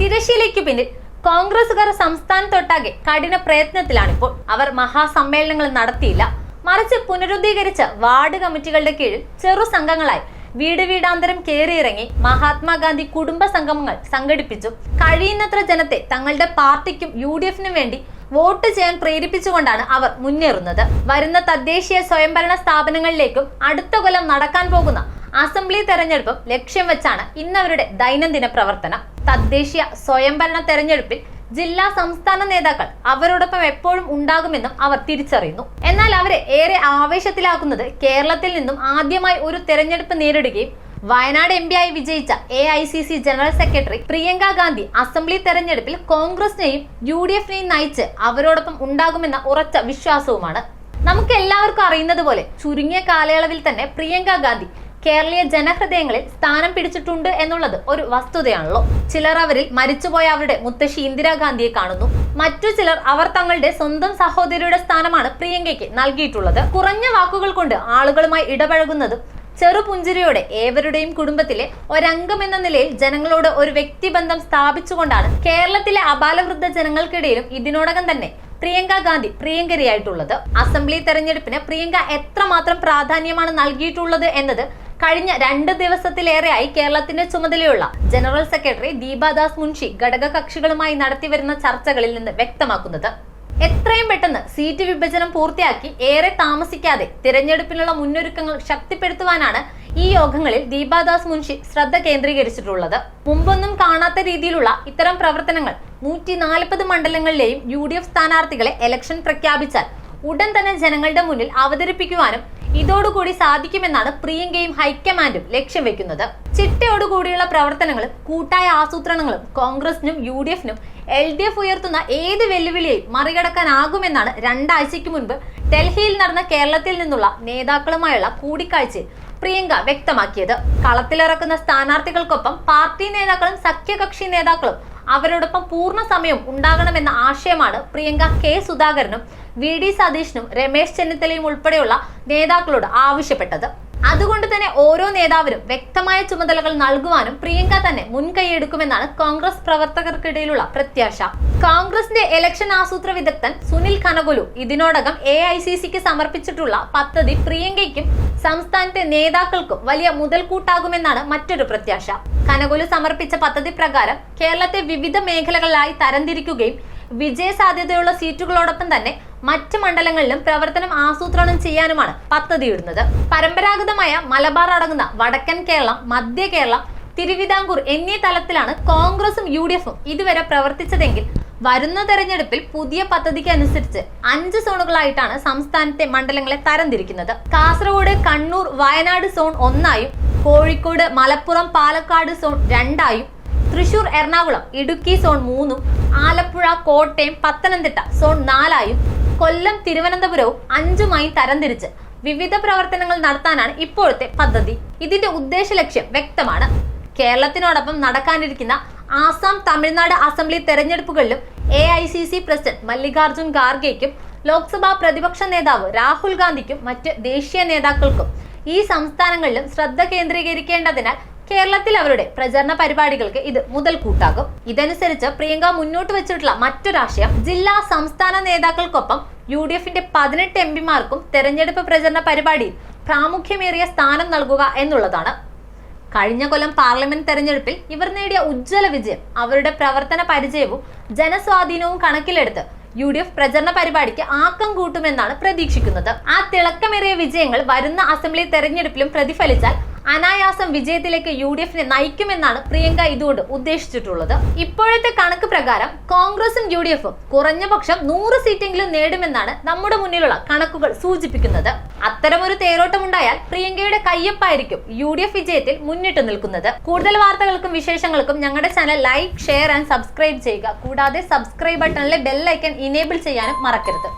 തിരശ്ശീലയ്ക്ക് പിന്നിൽ കോൺഗ്രസുകാർ സംസ്ഥാനത്തൊട്ടാകെ കഠിന പ്രയത്നത്തിലാണിപ്പോൾ. അവർ മഹാസമ്മേളനങ്ങൾ നടത്തിയില്ല, മറിച്ച് പുനരുദ്ധീകരിച്ച വാർഡ് കമ്മിറ്റികളുടെ കീഴിൽ ചെറു സംഘങ്ങളായി വീട് വീടാന്തരം കയറിയിറങ്ങി മഹാത്മാഗാന്ധി കുടുംബ സംഗമങ്ങൾ സംഘടിപ്പിച്ചു. കഴിയുന്നത്ര ജനത്തെ തങ്ങളുടെ പാർട്ടിക്കും UDF-നും വേണ്ടി വോട്ട് ചെയ്യാൻ പ്രേരിപ്പിച്ചുകൊണ്ടാണ് അവർ മുന്നേറുന്നത്. വരുന്ന തദ്ദേശീയ സ്വയംഭരണ സ്ഥാപനങ്ങളിലേക്കും അടുത്ത കൊല്ലം നടക്കാൻ പോകുന്ന അസംബ്ലി തെരഞ്ഞെടുപ്പും ലക്ഷ്യം വെച്ചാണ് ഇന്നവരുടെ ദൈനംദിന പ്രവർത്തനം. തദ്ദേശീയ സ്വയംഭരണ തെരഞ്ഞെടുപ്പിൽ ജില്ലാ സംസ്ഥാന നേതാക്കൾ അവരോടൊപ്പം എപ്പോഴും ഉണ്ടാകുമെന്നും അവർ തിരിച്ചറിയുന്നു. എന്നാൽ അവരെ ഏറെ ആവേശത്തിലാക്കുന്നത് കേരളത്തിൽ നിന്നും ആദ്യമായി ഒരു തെരഞ്ഞെടുപ്പ് നേരിടുകയും വയനാട് MP ആയി വിജയിച്ച AICC general secretary Priyanka Gandhi assembly തെരഞ്ഞെടുപ്പിൽ കോൺഗ്രസിനെയും UDF-നെയും നയിച്ച് അവരോടൊപ്പം ഉണ്ടാകുമെന്ന ഉറച്ച വിശ്വാസവുമാണ്. നമുക്ക് എല്ലാവർക്കും അറിയുന്നത് പോലെ ചുരുങ്ങിയ കാലയളവിൽ തന്നെ പ്രിയങ്ക ഗാന്ധി കേരളീയ ജനഹൃദയങ്ങളിൽ സ്ഥാനം പിടിച്ചിട്ടുണ്ട് എന്നുള്ളത് ഒരു വസ്തുതയാണല്ലോ. ചിലർ അവരിൽ മരിച്ചുപോയ അവരുടെ മുത്തശ്ശി ഇന്ദിരാഗാന്ധിയെ കാണുന്നു. മറ്റു ചിലർ അവർ തങ്ങളുടെ സ്വന്തം സഹോദരിയുടെ സ്ഥാനമാണ് പ്രിയങ്കയ്ക്ക് നൽകിയിട്ടുള്ളത്. കുറഞ്ഞ വാക്കുകൾ കൊണ്ട് ആളുകളുമായി ഇടപഴകുന്നതും ചെറുപുഞ്ചിരിയോടെ ഏവരുടെയും കുടുംബത്തിലെ ഒരംഗം എന്ന നിലയിൽ ജനങ്ങളോട് ഒരു വ്യക്തിബന്ധം സ്ഥാപിച്ചുകൊണ്ടാണ് കേരളത്തിലെ അബാലവൃദ്ധ ജനങ്ങൾക്കിടയിലും ഇതിനോടകം തന്നെ പ്രിയങ്ക ഗാന്ധി പ്രിയങ്കരിയായിട്ടുള്ളത്. അസംബ്ലി തെരഞ്ഞെടുപ്പിന് പ്രിയങ്ക എത്രമാത്രം പ്രാധാന്യമാണ് നൽകിയിട്ടുള്ളത് എന്നത് കഴിഞ്ഞ 2 ദിവസത്തിലേറെയായി കേരളത്തിന്റെ ചുമതലയുള്ള ജനറൽ സെക്രട്ടറി ദീപാദാസ് മുൻഷി ഘടക കക്ഷികളുമായി നടത്തിവരുന്ന ചർച്ചകളിൽ നിന്ന് വ്യക്തമാക്കുന്നത്. എത്രയും പെട്ടെന്ന് സീറ്റ് വിഭജനം പൂർത്തിയാക്കി ഏറെ താമസിക്കാതെ തിരഞ്ഞെടുപ്പിനുള്ള മുന്നൊരുക്കങ്ങൾ ശക്തിപ്പെടുത്തുവാനാണ് ഈ യോഗങ്ങളിൽ ദീപാദാസ് മുൻഷി ശ്രദ്ധ കേന്ദ്രീകരിച്ചിട്ടുള്ളത്. മുമ്പൊന്നും കാണാത്ത രീതിയിലുള്ള ഇത്തരം പ്രവർത്തനങ്ങൾ 140 മണ്ഡലങ്ങളിലെയും UDF സ്ഥാനാർത്ഥികളെ ഇലക്ഷൻ പ്രഖ്യാപിച്ചാൽ ഉടൻ തന്നെ ജനങ്ങളുടെ മുന്നിൽ അവതരിപ്പിക്കുവാനും ഇതോടുകൂടി സാധിക്കുമെന്നാണ് പ്രിയങ്കയും ഹൈക്കമാൻഡും ലക്ഷ്യം വെക്കുന്നത്. ചിട്ടയോടുകൂടിയുള്ള പ്രവർത്തനങ്ങളും കൂട്ടായ ആസൂത്രണങ്ങളും കോൺഗ്രസിനും UDF-നും LDF ഉയർത്തുന്ന ഏത് വെല്ലുവിളിയെയും മറികടക്കാനാകുമെന്നാണ് 2 ആഴ്ചയ്ക്ക് മുൻപ് ഡൽഹിയിൽ നടന്ന കേരളത്തിൽ നിന്നുള്ള നേതാക്കളുമായുള്ള കൂടിക്കാഴ്ചയിൽ പ്രിയങ്ക വ്യക്തമാക്കിയത്. കളത്തിലിറക്കുന്ന സ്ഥാനാർത്ഥികൾക്കൊപ്പം പാർട്ടി നേതാക്കളും സഖ്യകക്ഷി നേതാക്കളും അവരോടൊപ്പം പൂർണ്ണ സമയം ഉണ്ടാകണമെന്ന ആശയമാണ് പ്രിയങ്ക K. സുധാകരനും VD സതീഷിനും രമേശ് ചെന്നിത്തലയും ഉൾപ്പെടെയുള്ള നേതാക്കളോട് ആവശ്യപ്പെട്ടത്. അതുകൊണ്ട് തന്നെ ഓരോ നേതാവിനും വ്യക്തമായ ചുമതലകൾ നൽകുവാനും പ്രിയങ്ക തന്നെ മുൻകൈയെടുക്കുമെന്നാണ് കോൺഗ്രസ് പ്രവർത്തകർക്കിടയിലുള്ള പ്രത്യാശ. കോൺഗ്രസിന്റെ ഇലക്ഷൻ ആസൂത്ര വിദഗ്ധൻ സുനിൽ കനകൊലു ഇതിനോടകം AICC-ക്ക് സമർപ്പിച്ചിട്ടുള്ള പദ്ധതി പ്രിയങ്കയ്ക്കും സംസ്ഥാനത്തെ നേതാക്കൾക്കും വലിയ മുതൽക്കൂട്ടാകുമെന്നാണ് മറ്റൊരു പ്രത്യാശ. കനകൊലു സമർപ്പിച്ച പദ്ധതി പ്രകാരം കേരളത്തെ വിവിധ മേഖലകളിലായി തരംതിരിക്കുകയും വിജയ സാധ്യതയുള്ള സീറ്റുകളോടൊപ്പം തന്നെ മറ്റ് മണ്ഡലങ്ങളിലും പ്രവർത്തനം ആസൂത്രണം ചെയ്യാനുമാണ് പദ്ധതിയിടുന്നത്. പരമ്പരാഗതമായ മലബാർ അടങ്ങുന്ന വടക്കൻ കേരളം, മധ്യ കേരളം, തിരുവിതാംകൂർ എന്നീ തലത്തിലാണ് കോൺഗ്രസും UDF-ഉം ഇതുവരെ പ്രവർത്തിച്ചതെങ്കിൽ വരുന്ന തെരഞ്ഞെടുപ്പിൽ പുതിയ പദ്ധതിക്ക് അനുസരിച്ച് 5 സോണുകളായിട്ടാണ് സംസ്ഥാനത്തെ മണ്ഡലങ്ങളെ തരംതിരിക്കുന്നത്. കാസർഗോഡ്, കണ്ണൂർ, വയനാട് സോൺ 1ആയും, കോഴിക്കോട്, മലപ്പുറം, പാലക്കാട് സോൺ 2ആയും, തൃശൂർ, എറണാകുളം, ഇടുക്കി സോൺ 3ഉം, ആലപ്പുഴ, കോട്ടയം, പത്തനംതിട്ട സോൺ 4ആയും, കൊല്ലം, തിരുവനന്തപുരവും 5ഉമായി തരംതിരിച്ച് വിവിധ പ്രവർത്തനങ്ങൾ നടത്താനാണ് ഇപ്പോഴത്തെ പദ്ധതി. ഇതിന്റെ ഉദ്ദേശ ലക്ഷ്യം വ്യക്തമാണ്. കേരളത്തിനോടൊപ്പം നടക്കാനിരിക്കുന്ന ആസാം, തമിഴ്നാട് അസംബ്ലി തെരഞ്ഞെടുപ്പുകളിലും AICC പ്രസിഡന്റ് മല്ലികാർജുൻ ഖാർഗെയ്ക്കും ലോക്സഭാ പ്രതിപക്ഷ നേതാവ് രാഹുൽ ഗാന്ധിക്കും മറ്റ് ദേശീയ നേതാക്കൾക്കും ഈ സംസ്ഥാനങ്ങളിലും ശ്രദ്ധ കേന്ദ്രീകരിക്കേണ്ടതിനാൽ കേരളത്തിൽ അവരുടെ പ്രചരണ പരിപാടികൾക്ക് ഇത് മുതൽക്കൂട്ടാകും. ഇതനുസരിച്ച് പ്രിയങ്ക മുന്നോട്ട് വെച്ചിട്ടുള്ള മറ്റൊരാശയം ജില്ലാ സംസ്ഥാന നേതാക്കൾക്കൊപ്പം UDF-ന്റെ 18 MP-മാർക്കും തെരഞ്ഞെടുപ്പ് പ്രചരണ പരിപാടിയിൽ പ്രാമുഖ്യമേറിയ സ്ഥാനം നൽകുക എന്നുള്ളതാണ്. കഴിഞ്ഞ കൊല്ലം പാർലമെന്റ് തെരഞ്ഞെടുപ്പിൽ ഇവർ നേടിയ ഉജ്ജ്വല വിജയം അവരുടെ പ്രവർത്തന പരിചയവും ജനസ്വാധീനവും കണക്കിലെടുത്ത് UDF പ്രചരണ പരിപാടിക്ക് ആക്കം കൂട്ടുമെന്നാണ് പ്രതീക്ഷിക്കുന്നത്. ആ തിളക്കമേറിയ വിജയങ്ങൾ വരുന്ന അസംബ്ലി തെരഞ്ഞെടുപ്പിലും പ്രതിഫലിച്ചാൽ അനായാസം വിജയത്തിലേക്ക് UDF-നെ നയിക്കുമെന്നാണ് പ്രിയങ്ക ഇതുകൊണ്ട് ഉദ്ദേശിച്ചിട്ടുള്ളത്. ഇപ്പോഴത്തെ കണക്ക് പ്രകാരം കോൺഗ്രസും UDF-ഉം കുറഞ്ഞ പക്ഷം 100 സീറ്റെങ്കിലും നേടുമെന്നാണ് നമ്മുടെ മുന്നിലുള്ള കണക്കുകൾ സൂചിപ്പിക്കുന്നത്. അത്തരമൊരു തേരോട്ടമുണ്ടായാൽ പ്രിയങ്കയുടെ കയ്യൊപ്പായിരിക്കും UDF വിജയത്തിൽ മുന്നിട്ട് നിൽക്കുന്നത്. കൂടുതൽ വാർത്തകൾക്കും വിശേഷങ്ങൾക്കും ഞങ്ങളുടെ channel like, share and subscribe ചെയ്യുക. കൂടാതെ സബ്സ്ക്രൈബ് ബട്ടണിലെ ബെൽ ഐക്കൺ ഇനേബിൾ ചെയ്യാനും മറക്കരുത്.